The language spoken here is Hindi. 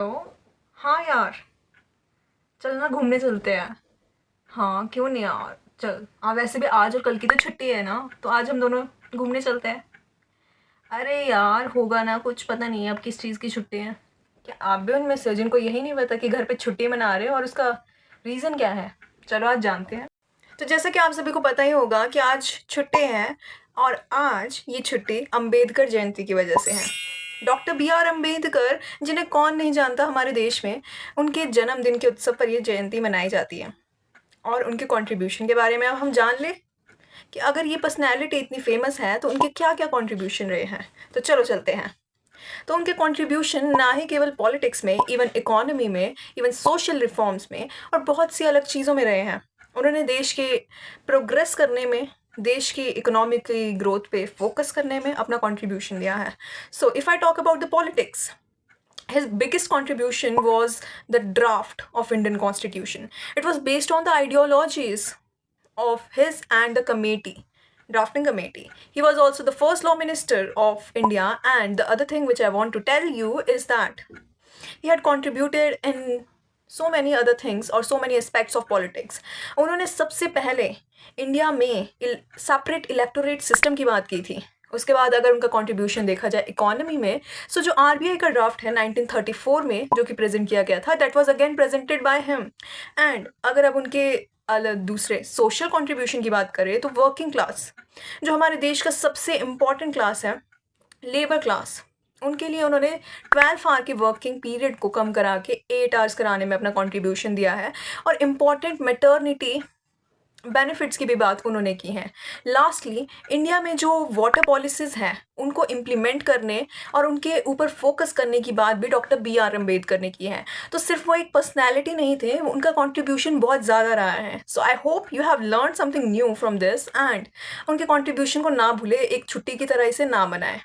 तो हाँ यार, चल ना घूमने चलते हैं। हाँ क्यों नहीं यार, चल वैसे भी आज और कल की तो छुट्टी है ना, तो आज हम दोनों घूमने चलते हैं। अरे यार होगा ना कुछ, पता नहीं है अब किस चीज़ की छुट्टी है। क्या आप भी उनमें से हो जिनको यही नहीं पता कि घर पे छुट्टी मना रहे हो और उसका रीज़न क्या है? चलो आज जानते हैं। तो जैसा कि आप सभी को पता ही होगा कि आज छुट्टी है, और आज ये छुट्टी अंबेडकर जयंती की वजह से है। डॉक्टर बी आर अम्बेडकर, जिन्हें कौन नहीं जानता हमारे देश में, उनके जन्मदिन के उत्सव पर ये जयंती मनाई जाती है। और उनके कंट्रीब्यूशन के बारे में अब हम जान लें कि अगर ये पर्सनैलिटी इतनी फेमस है तो उनके क्या क्या कंट्रीब्यूशन रहे हैं। तो चलो चलते हैं। तो उनके कंट्रीब्यूशन ना ही केवल पॉलिटिक्स में, इवन इकोनॉमी में, इवन सोशल रिफॉर्म्स में और बहुत सी अलग चीज़ों में रहे हैं। उन्होंने देश के प्रोग्रेस करने में, देश की इकोनॉमिक की ग्रोथ पे फोकस करने में अपना कंट्रीब्यूशन दिया है। So if I talk about the politics, his biggest contribution was the draft of Indian Constitution. It was based on the ideologies of his and the committee, drafting committee. He was also the first law minister of India, and the other thing which I want to tell you is that he had contributed in so many other things or so many aspects of politics. उन्होंने सबसे पहले इंडिया में सेपरेट इलेक्टोरेट सिस्टम की बात की थी। उसके बाद अगर उनका कंट्रीब्यूशन देखा जाए इकोनॉमी में, सो जो आरबीआई का ड्राफ्ट है 1934 में जो कि प्रेजेंट किया गया था, that was again presented by him. And अगर अब उनके दूसरे सोशल कंट्रीब्यूशन की बात करें तो वर्किंग क्लास, जो हमारे देश का सबसे इम्पॉर्टेंट क्लास है, लेबर क्लास, उनके लिए उन्होंने 12 आवर के वर्किंग पीरियड को कम करा के 8 आवर्स कराने में अपना कंट्रीब्यूशन दिया है। और इम्पॉर्टेंट मैटरनिटी बेनिफिट्स की भी बात उन्होंने की है। लास्टली, इंडिया में जो वाटर पॉलिसीज़ हैं उनको इम्प्लीमेंट करने और उनके ऊपर फोकस करने की बात भी डॉक्टर बी आर अम्बेडकर ने की है। तो सिर्फ वो एक पर्सनैलिटी नहीं थे, उनका कॉन्ट्रीब्यूशन बहुत ज़्यादा रहा है। So I hope you have learn something new from this, and उनके कॉन्ट्रीब्यूशन को ना भूले, एक छुट्टी की तरह इसे ना मनाएं।